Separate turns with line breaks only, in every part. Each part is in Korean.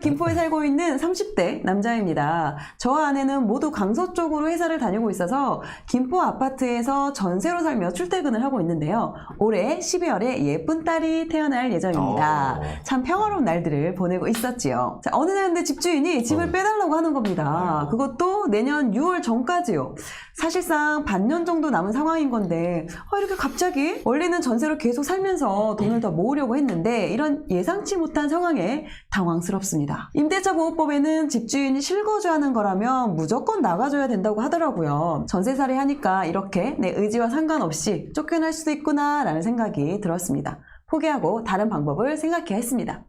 김포에 살고 있는 30대 남자입니다. 저와 아내는 모두 강서 쪽으로 회사를 다니고 있어서 김포 아파트에서 전세로 살며 출퇴근을 하고 있는데요. 올해 12월에 예쁜 딸이 태어날 예정입니다. 참 평화로운 날들을 보내고 있었지요. 자, 어느 날 근데 집주인이 집을 빼달라고 하는 겁니다. 그것도 내년 6월 전까지요. 사실상 반년 정도 남은 상황인 건데 이렇게 갑자기 원래는 전세로 계속 살면서 돈을 더 모으려고 했는데 이런 예상치 못한 상황에 당황스럽습니다. 임대차 보호법에는 집주인이 실거주하는 거라면 무조건 나가줘야 된다고 하더라고요. 전세살이 하니까 이렇게 내 의지와 상관없이 쫓겨날 수도 있구나 라는 생각이 들었습니다. 포기하고 다른 방법을 생각해야 했습니다.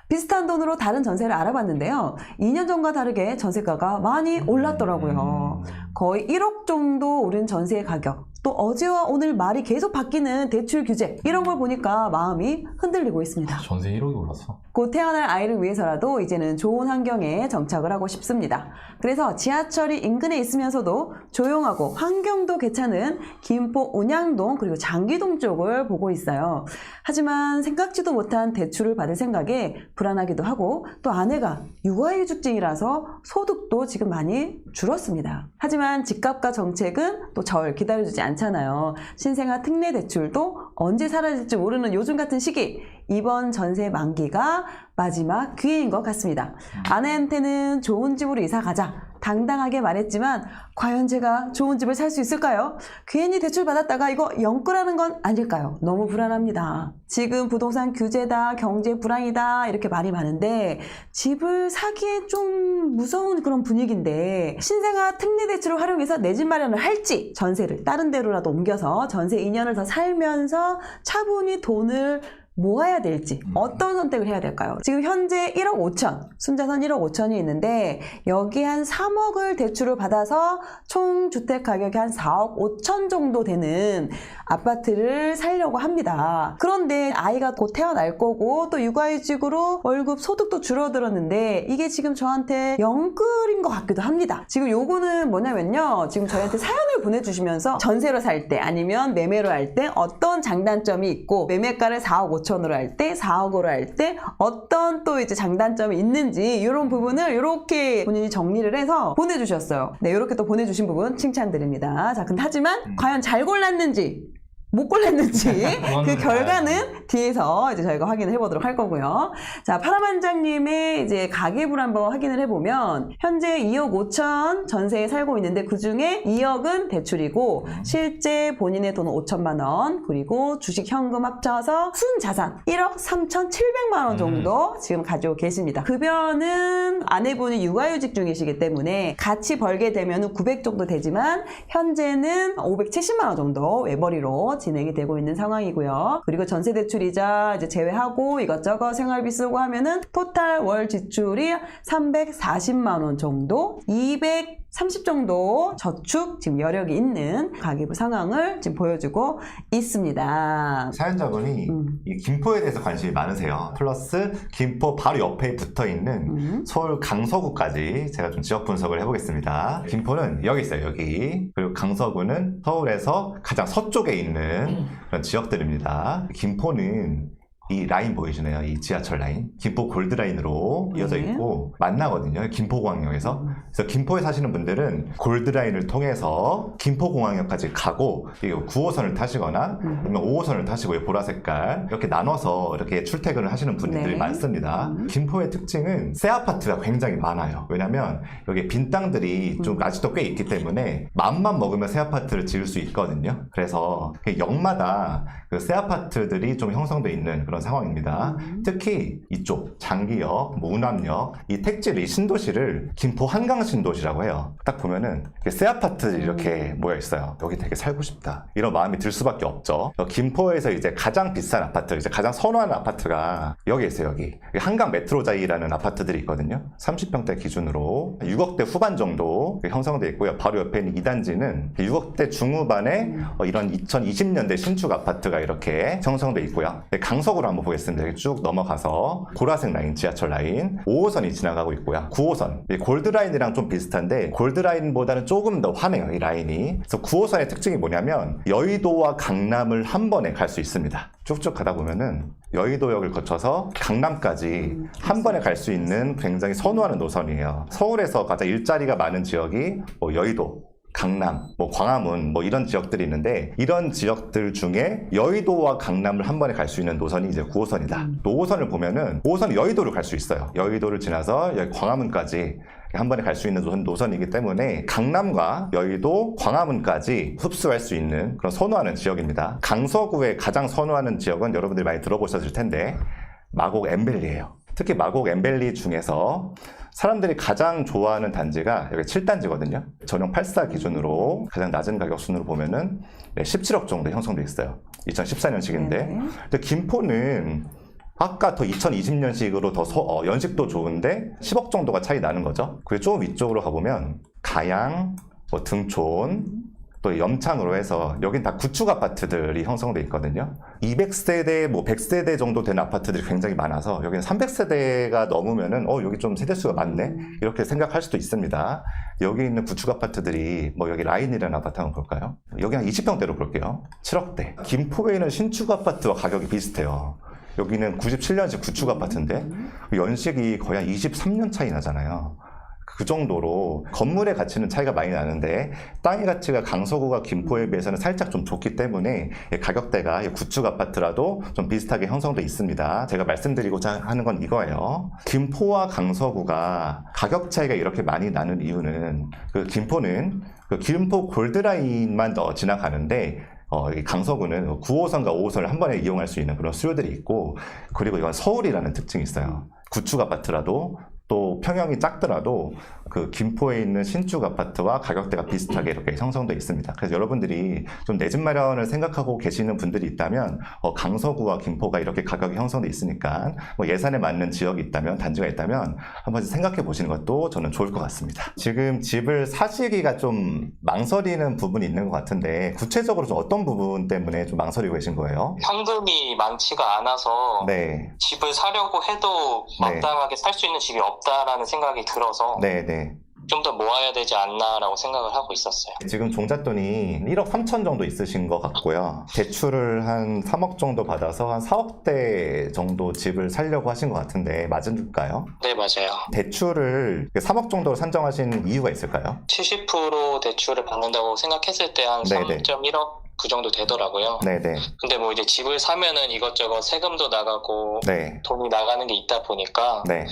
비슷한 돈으로 다른 전세를 알아봤는데요. 2년 전과 다르게 전세가가 많이 올랐더라고요. 거의 1억 정도 오른 전세의 가격, 또 어제와 오늘 말이 계속 바뀌는 대출 규제, 이런 걸 보니까 마음이 흔들리고 있습니다.
전세 1억이 올랐어?
곧 태어날 아이를 위해서라도 이제는 좋은 환경에 정착을 하고 싶습니다. 그래서 지하철이 인근에 있으면서도 조용하고 환경도 괜찮은 김포 운양동 그리고 장기동 쪽을 보고 있어요. 하지만 생각지도 못한 대출을 받을 생각에 불안하기도 하고, 또 아내가 육아휴직증이라서 소득도 지금 많이 줄었습니다. 하지만 집값과 정책은 또 절 기다려주지 않잖아요. 신생아 특례 대출도 언제 사라질지 모르는 요즘 같은 시기, 이번 전세 만기가 마지막 기회인 것 같습니다. 아내한테는 좋은 집으로 이사 가자 당당하게 말했지만 과연 제가 좋은 집을 살 수 있을까요? 괜히 대출 받았다가 이거 영끌하는 건 아닐까요? 너무 불안합니다. 지금 부동산 규제다, 경제 불황이다 이렇게 말이 많은데 집을 사기에 좀 무서운 그런 분위기인데, 신생아 특례 대출을 활용해서 내 집 마련을 할지, 전세를 다른 데로라도 옮겨서 전세 2년을 더 살면서 차분히 돈을 모아야 될지, 어떤 선택을 해야 될까요? 지금 현재 1억 5천, 순자산 1억 5천이 있는데 여기에 한 3억을 대출을 받아서 총 주택 가격이 한 4억 5천 정도 되는 아파트를 살려고 합니다. 그런데 아이가 곧 태어날 거고 또 육아휴직으로 월급 소득도 줄어들었는데 이게 지금 저한테 영끌인 것 같기도 합니다. 지금 요거는 뭐냐면요, 지금 저희한테 사연을 보내주시면서 전세로 살 때 아니면 매매로 할 때 어떤 장단점이 있고, 매매가를 4억 5천으로 할 때, 4억으로 할 때 어떤 또 이제 장단점이 있는지, 이런 부분을 이렇게 본인이 정리를 해서 보내주셨어요. 네, 이렇게 또 보내주신 부분 칭찬드립니다. 자, 근데 하지만 과연 잘 골랐는지 못 골랐는지 그 결과는 뒤에서 이제 저희가 확인을 해보도록 할 거고요. 자, 파라만장님의 이제 가계부를 한번 확인을 해보면 현재 2억 5천 전세에 살고 있는데 그 중에 2억은 대출이고 실제 본인의 돈은 5천만 원, 그리고 주식 현금 합쳐서 순자산 1억 3,700만 원 정도 지금 가지고 계십니다. 급여는 아내분이 육아휴직 중이시기 때문에 같이 벌게 되면 900 정도 되지만 현재는 570만 원 정도 외벌이로 진행이 되고 있는 상황이고요. 그리고 전세 대출이자 이제 제외하고 이것저것 생활비 쓰고 하면은 토탈 월 지출이 340만 원 정도, 230 정도 저축 지금 여력이 있는 가계부 상황을 지금 보여주고 있습니다.
사연자분이 이 김포에 대해서 관심이 많으세요. 플러스 김포 바로 옆에 붙어 있는 서울 강서구까지 제가 좀 지역 분석을 해보겠습니다. 김포는 여기 있어요, 여기. 그리고 강서구는 서울에서 가장 서쪽에 있는 그런 지역들입니다. 김포는 이 라인 보이시네요. 이 지하철 라인. 김포 골드라인으로 이어져 있고 만나거든요. 김포공항역에서. 그래서 김포에 사시는 분들은 골드라인을 통해서 김포공항역까지 가고 9호선을 타시거나 아니면 5호선을 타시고 보라 색깔 이렇게 나눠서 이렇게 출퇴근을 하시는 분들이 많습니다. 김포의 특징은 새 아파트가 굉장히 많아요. 왜냐면 여기 빈 땅들이 좀 아직도 꽤 있기 때문에 마음만 먹으면 새 아파트를 지을 수 있거든요. 그래서 역마다 그 새 아파트들이 좀 형성되어 있는 그런 상황입니다. 특히 이쪽 장기역, 운암역, 이 택지를, 이 신도시를 김포 한강 신도시라고 해요. 딱 보면은 새 아파트들이 이렇게 모여 있어요. 여기 되게 살고 싶다 이런 마음이 들 수밖에 없죠. 김포에서 이제 가장 비싼 아파트, 이제 가장 선호하는 아파트가 여기 있어요. 여기 한강 메트로자이라는 아파트들이 있거든요. 30평대 기준으로 6억대 후반 정도 형성되어 있고요. 바로 옆에 있는 2단지는 6억대 중후반에 이런 2020년대 신축 아파트가 이렇게 형성되어 있고요. 강서구랑 한번 보겠습니다. 여기 쭉 넘어가서 보라색 라인, 지하철 라인 5호선이 지나가고 있고요. 9호선, 골드라인이랑 좀 비슷한데 골드라인보다는 조금 더 환해요, 이 라인이. 그래서 9호선의 특징이 뭐냐면 여의도와 강남을 한 번에 갈 수 있습니다. 쭉쭉 가다 보면은 여의도역을 거쳐서 강남까지 한 번에 갈 수 있는 굉장히 선호하는 노선이에요. 서울에서 가장 일자리가 많은 지역이 뭐 여의도, 강남, 뭐 광화문 뭐 이런 지역들이 있는데 이런 지역들 중에 여의도와 강남을 한 번에 갈 수 있는 노선이 이제 9호선이다. 또 5호선을 보면은 5호선은 여의도를 갈 수 있어요. 여의도를 지나서 여기 광화문까지 한 번에 갈 수 있는 노선이기 때문에 강남과 여의도, 광화문까지 흡수할 수 있는 그런 선호하는 지역입니다. 강서구에 가장 선호하는 지역은 여러분들이 많이 들어보셨을 텐데 마곡 엠벨리예요. 특히 마곡 엠벨리 중에서 사람들이 가장 좋아하는 단지가 여기 7단지거든요. 전용 84 기준으로 가장 낮은 가격 순으로 보면은 17억 정도 형성돼 있어요. 2014년식인데. 근데 김포는 아까 더 2020년식으로 더 연식도 좋은데 10억 정도가 차이 나는 거죠. 그리고 좀 위쪽으로 가보면 가양, 뭐 등촌, 또 염창으로 해서 여긴 다 구축 아파트들이 형성돼 있거든요. 200세대, 뭐 100세대 정도 되는 아파트들이 굉장히 많아서 여기는 300세대가 넘으면은 여기 좀 세대수가 많네? 이렇게 생각할 수도 있습니다. 여기 있는 구축 아파트들이 뭐 여기 라인이라는 아파트 한번 볼까요? 여기 한 20평대로 볼게요. 7억대. 김포에 있는 신축 아파트와 가격이 비슷해요. 여기는 97년식 구축 아파트인데 연식이 거의 한 23년 차이 나잖아요. 그 정도로 건물의 가치는 차이가 많이 나는데 땅의 가치가 강서구가 김포에 비해서는 살짝 좀 좋기 때문에 가격대가 구축 아파트라도 좀 비슷하게 형성돼 있습니다. 제가 말씀드리고자 하는 건 이거예요. 김포와 강서구가 가격 차이가 이렇게 많이 나는 이유는 그 김포는 그 김포 골드라인만 지나가는데 이 강서구는 9호선과 5호선을 한 번에 이용할 수 있는 그런 수요들이 있고 그리고 이건 서울이라는 특징이 있어요. 구축 아파트라도 또 평형이 작더라도 그 김포에 있는 신축 아파트와 가격대가 비슷하게 이렇게 형성되어 있습니다. 그래서 여러분들이 좀 내 집 마련을 생각하고 계시는 분들이 있다면 강서구와 김포가 이렇게 가격이 형성되어 있으니까 뭐 예산에 맞는 지역이 있다면 단지가 있다면 한번 생각해 보시는 것도 저는 좋을 것 같습니다. 지금 집을 사시기가 좀 망설이는 부분이 있는 것 같은데 구체적으로 좀 어떤 부분 때문에 좀 망설이고 계신 거예요?
현금이 많지가 않아서
네.
집을 사려고 해도 마땅하게 살 수 있는 집이 없다라는 생각이 들어서
네.
좀 더 모아야 되지 않나라고 생각을 하고 있었어요.
지금 종잣돈이 1억 3천 정도 있으신 것 같고요. 대출을 한 3억 정도 받아서 한 4억대 정도 집을 살려고 하신 것 같은데 맞을까요?
네, 맞아요.
대출을 3억 정도로 산정하신 이유가 있을까요?
70% 대출을 받는다고 생각했을 때 한 3.1억 그 정도 되더라고요.
네네.
근데 뭐 이제 집을 사면은 이것저것 세금도 나가고
네.
돈이 나가는 게 있다 보니까
네.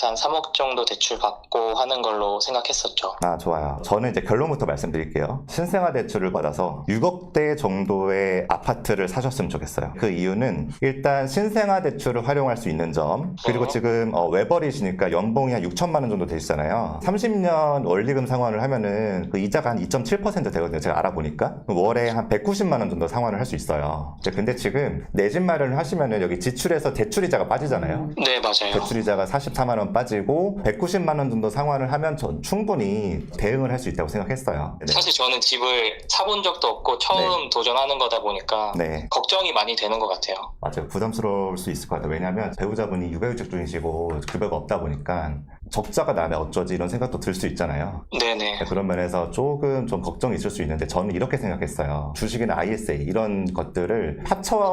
한 3억 정도 대출 받고 하는 걸로 생각했었죠.
아, 좋아요. 저는 이제 결론부터 말씀드릴게요. 신생아 대출을 받아서 6억대 정도의 아파트를 사셨으면 좋겠어요. 그 이유는 일단 신생아 대출을 활용할 수 있는 점, 그리고 지금 외벌이시니까 연봉이 한 6천만 원 정도 되시잖아요. 30년 원리금 상환을 하면은 그 이자가 한 2.7% 되거든요. 제가 알아보니까. 월에 한 190만 원 정도 상환을 할 수 있어요. 근데 지금 내 집 마련을 하시면은 여기 지출에서 대출이자가 빠지잖아요.
네, 맞아요.
대출이자가 44만 원 빠지고 190만 원 정도 상환을 하면 전 충분히 대응을 할 수 있다고 생각했어요. 네.
사실 저는 집을 사본 적도 없고 처음 도전하는 거다 보니까 걱정이 많이 되는 것 같아요.
맞아요. 부담스러울 수 있을 것 같아요. 왜냐하면 배우자분이 육아휴직 중이시고 급여가 없다 보니까 적자가 나면 어쩌지 이런 생각도 들 수 있잖아요.
네네.
그런 면에서 조금 좀 걱정이 있을 수 있는데 저는 이렇게 생각했어요. 주식이나 ISA 이런 것들을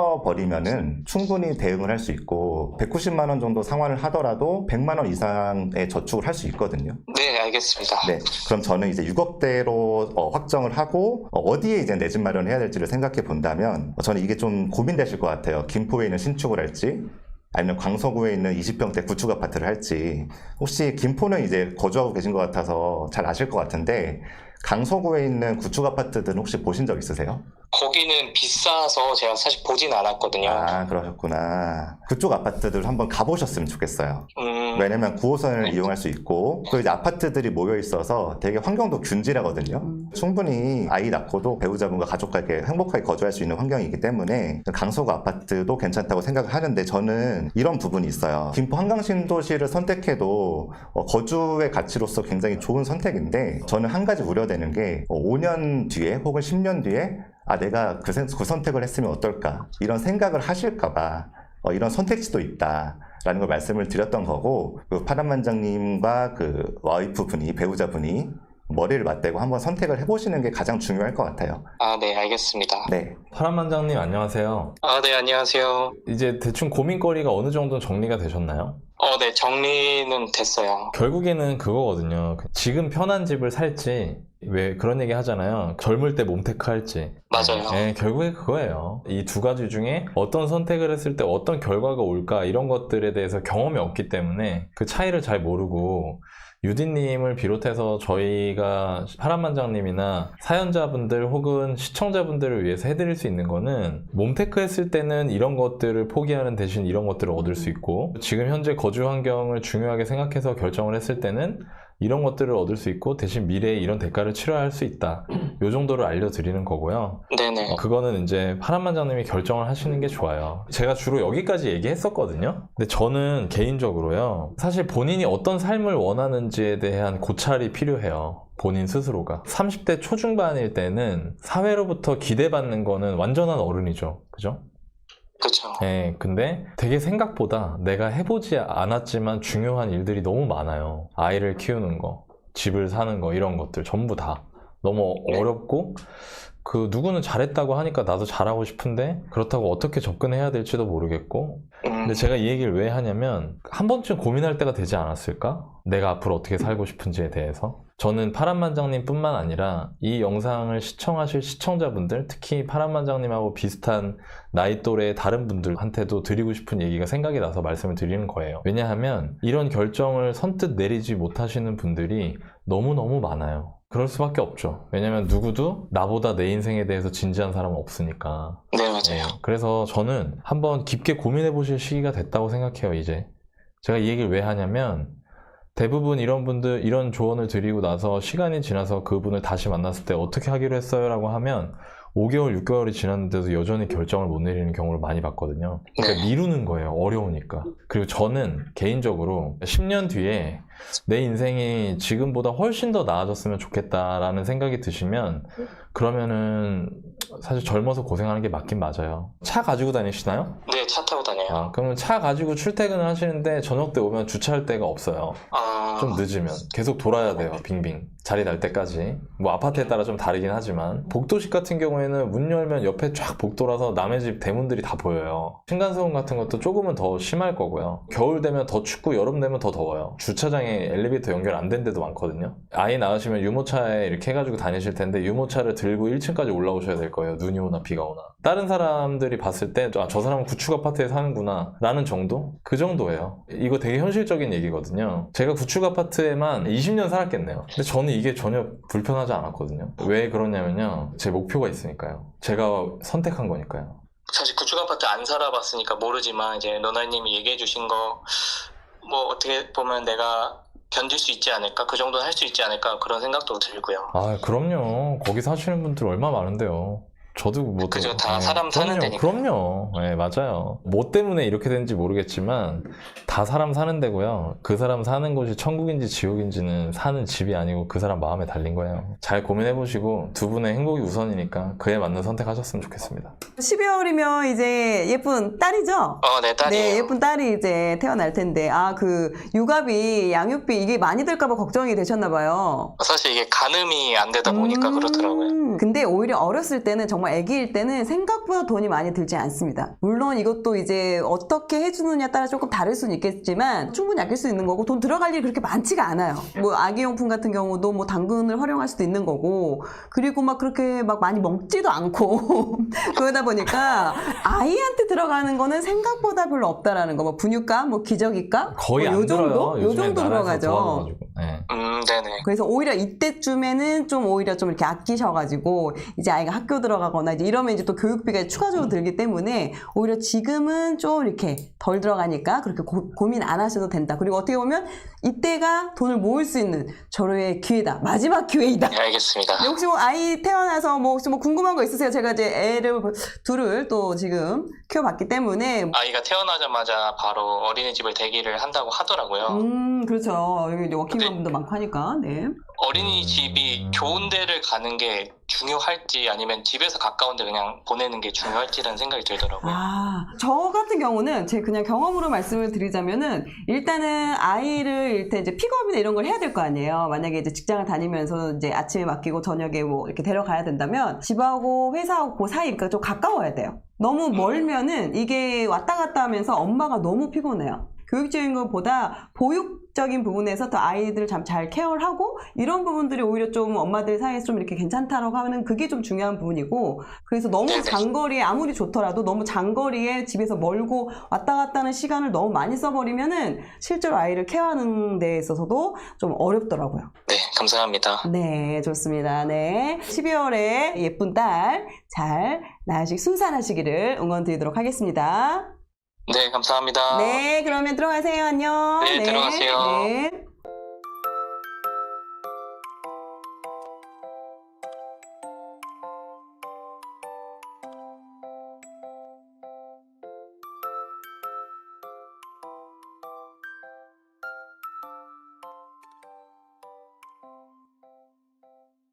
합쳐버리면은 충분히 대응을 할 수 있고 190만 원 정도 상환을 하더라도 100만 원 이상의 저축을 할 수 있거든요.
네, 알겠습니다.
네, 그럼 저는 이제 6억대로 확정을 하고 어디에 이제 내 집 마련을 해야 될지를 생각해 본다면 저는 이게 좀 고민되실 것 같아요. 김포에 있는 신축을 할지 아니면 광서구에 있는 20평대 구축 아파트를 할지. 혹시 김포는 이제 거주하고 계신 것 같아서 잘 아실 것 같은데 강서구에 있는 구축 아파트들은 혹시 보신 적 있으세요?
거기는 비싸서 제가 사실 보진 않았거든요.
아, 그러셨구나. 그쪽 아파트들 한번 가보셨으면 좋겠어요. 왜냐면 9호선을 이용할 수 있고 또 이제 아파트들이 모여 있어서 되게 환경도 균질하거든요. 충분히 아이 낳고도 배우자분과 가족과 이렇게 행복하게 거주할 수 있는 환경이기 때문에 강서구 아파트도 괜찮다고 생각을 하는데 저는 이런 부분이 있어요. 김포 한강신도시를 선택해도 거주의 가치로서 굉장히 좋은 선택인데 저는 한 가지 우려되는 게 5년 뒤에 혹은 10년 뒤에 내가 그 선택을 했으면 어떨까 이런 생각을 하실까봐 이런 선택지도 있다라는 걸 말씀을 드렸던 거고, 그 파란만장님과 그 와이프분이, 배우자분이 머리를 맞대고 한번 선택을 해보시는 게 가장 중요할 것 같아요.
아, 네, 알겠습니다.
네.
파란만장님 안녕하세요.
아, 네, 안녕하세요.
이제 대충 고민거리가 어느 정도 정리가 되셨나요?
네, 정리는 됐어요.
결국에는 그거거든요. 지금 편한 집을 살지, 왜 그런 얘기 하잖아요. 젊을 때 몸테크 할지.
맞아요.
네, 결국에 그거예요. 이 두 가지 중에 어떤 선택을 했을 때 어떤 결과가 올까 이런 것들에 대해서 경험이 없기 때문에 그 차이를 잘 모르고, 유디님을 비롯해서 저희가 파란만장님이나 사연자분들 혹은 시청자분들을 위해서 해드릴 수 있는 거는, 몸테크 했을 때는 이런 것들을 포기하는 대신 이런 것들을 얻을 수 있고, 지금 현재 거주 환경을 중요하게 생각해서 결정을 했을 때는 이런 것들을 얻을 수 있고, 대신 미래에 이런 대가를 치러야 할 수 있다. 요 정도를 알려드리는 거고요.
네네.
그거는 이제 파란만장님이 결정을 하시는 게 좋아요. 제가 주로 여기까지 얘기했었거든요. 근데 저는 개인적으로요, 사실 본인이 어떤 삶을 원하는지에 대한 고찰이 필요해요. 본인 스스로가. 30대 초중반일 때는 사회로부터 기대받는 거는 완전한 어른이죠. 그죠?
그쵸.
네, 근데 되게 생각보다 내가 해보지 않았지만 중요한 일들이 너무 많아요. 아이를 키우는 거, 집을 사는 거, 이런 것들 전부 다 너무 어렵고, 그 누구는 잘했다고 하니까 나도 잘하고 싶은데 그렇다고 어떻게 접근해야 될지도 모르겠고. 근데 제가 이 얘기를 왜 하냐면, 한 번쯤 고민할 때가 되지 않았을까? 내가 앞으로 어떻게 살고 싶은지에 대해서. 저는 파란만장님 뿐만 아니라 이 영상을 시청하실 시청자분들, 특히 파란만장님하고 비슷한 나이 또래의 다른 분들한테도 드리고 싶은 얘기가 생각이 나서 말씀을 드리는 거예요. 왜냐하면 이런 결정을 선뜻 내리지 못하시는 분들이 너무너무 많아요. 그럴 수밖에 없죠. 왜냐면 누구도 나보다 내 인생에 대해서 진지한 사람은 없으니까.
네, 맞아요.
그래서 저는 한번 깊게 고민해 보실 시기가 됐다고 생각해요, 이제. 제가 이 얘기를 왜 하냐면, 대부분 이런 분들, 이런 조언을 드리고 나서 시간이 지나서 그분을 다시 만났을 때 어떻게 하기로 했어요? 라고 하면 5개월, 6개월이 지났는데도 여전히 결정을 못 내리는 경우를 많이 봤거든요. 그러니까 미루는 거예요. 어려우니까. 그리고 저는 개인적으로 10년 뒤에 내 인생이 지금보다 훨씬 더 나아졌으면 좋겠다라는 생각이 드시면, 그러면은 사실 젊어서 고생하는 게 맞긴 맞아요. 차 가지고 다니시나요?
네, 차 타고 다녀요.
그러면 차 가지고 출퇴근을 하시는데 저녁 때 오면 주차할 데가 없어요. 좀 늦으면 계속 돌아야 돼요. 빙빙 자리 날 때까지. 뭐 아파트에 따라 좀 다르긴 하지만, 복도식 같은 경우에는 문 열면 옆에 쫙 복도라서 남의 집 대문들이 다 보여요. 층간소음 같은 것도 조금은 더 심할 거고요. 겨울 되면 더 춥고 여름 되면 더 더워요. 주차장에 엘리베이터 연결 안 된 데도 많거든요. 아이 낳으시면 유모차에 이렇게 해가지고 다니실 텐데, 유모차를 들고 1층까지 올라오셔야 될 거예요. 눈이 오나 비가 오나. 다른 사람들이 봤을 때 저 사람은 구축 아파트에 사는구나 라는 정도? 그 정도예요. 이거 되게 현실적인 얘기거든요. 제가 구축 아파트에만 20년 살았겠네요. 근데 저는 이게 전혀 불편하지 않았거든요. 왜 그러냐면요, 제 목표가 있으니까요. 제가 선택한 거니까요.
사실 구축 아파트 안 살아봤으니까 모르지만, 이제 노나님이 얘기해 주신 거 뭐 어떻게 보면 내가 견딜 수 있지 않을까, 그 정도는 할 수 있지 않을까, 그런 생각도 들고요.
아, 그럼요. 거기 사시는 분들 얼마나 많은데요. 저도 뭐
그죠, 다 사람 사는 데니까.
그럼요. 네, 맞아요. 뭐 때문에 이렇게 되는지 모르겠지만 다 사람 사는 데고요. 그 사람 사는 곳이 천국인지 지옥인지는 사는 집이 아니고 그 사람 마음에 달린 거예요. 잘 고민해보시고 두 분의 행복이 우선이니까 그에 맞는 선택하셨으면 좋겠습니다.
12월이면 이제 예쁜 딸이죠?
네, 딸이에요.
네, 예쁜 딸이 이제 태어날 텐데, 그 육아비, 양육비 이게 많이 들까봐 걱정이 되셨나봐요.
사실 이게 가늠이 안 되다 보니까 그렇더라고요.
근데 오히려 어렸을 때는, 정말 아기일 때는 생각보다 돈이 많이 들지 않습니다. 물론 이것도 이제 어떻게 해주느냐에 따라 조금 다를 수는 있겠지만 충분히 아낄 수 있는 거고, 돈 들어갈 일이 그렇게 많지가 않아요. 뭐 아기용품 같은 경우도 뭐 당근을 활용할 수도 있는 거고, 그리고 막 그렇게 막 많이 먹지도 않고 그러다 보니까 아이한테 들어가는 거는 생각보다 별로 없다라는 거. 뭐 분유값, 뭐 기저귀값
거의
뭐
안
요 정도?
들어요.
요
요즘에
정도
나라에서
들어가죠.
도와줘가지고. 네.
네네.
그래서 오히려 이때쯤에는 좀 오히려 좀 이렇게 아끼셔가지고, 이제 아이가 학교 들어가거나 이제 이러면 이제 또 교육비가 추가적으로 들기 때문에 오히려 지금은 좀 이렇게 덜 들어가니까 그렇게 고민 안 하셔도 된다. 그리고 어떻게 보면 이때가 돈을 모을 수 있는 절호의 기회다. 마지막 기회이다.
네, 알겠습니다.
혹시 뭐 아이 태어나서 뭐 혹시 뭐 궁금한 거 있으세요? 제가 이제 애를 둘을 또 지금 키워봤기 때문에.
아이가 태어나자마자 바로 어린이집을 대기를 한다고 하더라고요.
그렇죠. 여기 이제 워킹맘 분도 많고 하니까. 네.
어린이집이 좋은 데를 가는 게 중요할지 아니면 집에서 가까운데 그냥 보내는 게 중요할지라는 생각이 들더라고요.
저 같은 경우는 제 그냥 경험으로 말씀을 드리자면은 일단은 아이를 일단 이제 픽업이나 이런 걸 해야 될 거 아니에요. 만약에 이제 직장을 다니면서 이제 아침에 맡기고 저녁에 뭐 이렇게 데려가야 된다면 집하고 회사하고 그 사이, 그러니까 좀 가까워야 돼요. 너무 멀면은 이게 왔다 갔다 하면서 엄마가 너무 피곤해요. 교육적인 것보다 보육적인 부분에서 더 아이들을 잘 케어를 하고 이런 부분들이 오히려 좀 엄마들 사이에서 좀 이렇게 괜찮다라고 하면 그게 좀 중요한 부분이고, 그래서 너무 장거리에 아무리 좋더라도 너무 장거리에 집에서 멀고 왔다 갔다 하는 시간을 너무 많이 써버리면은 실제로 아이를 케어하는 데 있어서도 좀 어렵더라고요.
네, 감사합니다.
네, 좋습니다. 네. 12월에 예쁜 딸 잘 순산하시기를 응원 드리도록 하겠습니다.
네, 감사합니다.
네, 그러면 들어가세요. 안녕.
네, 들어가세요.
네.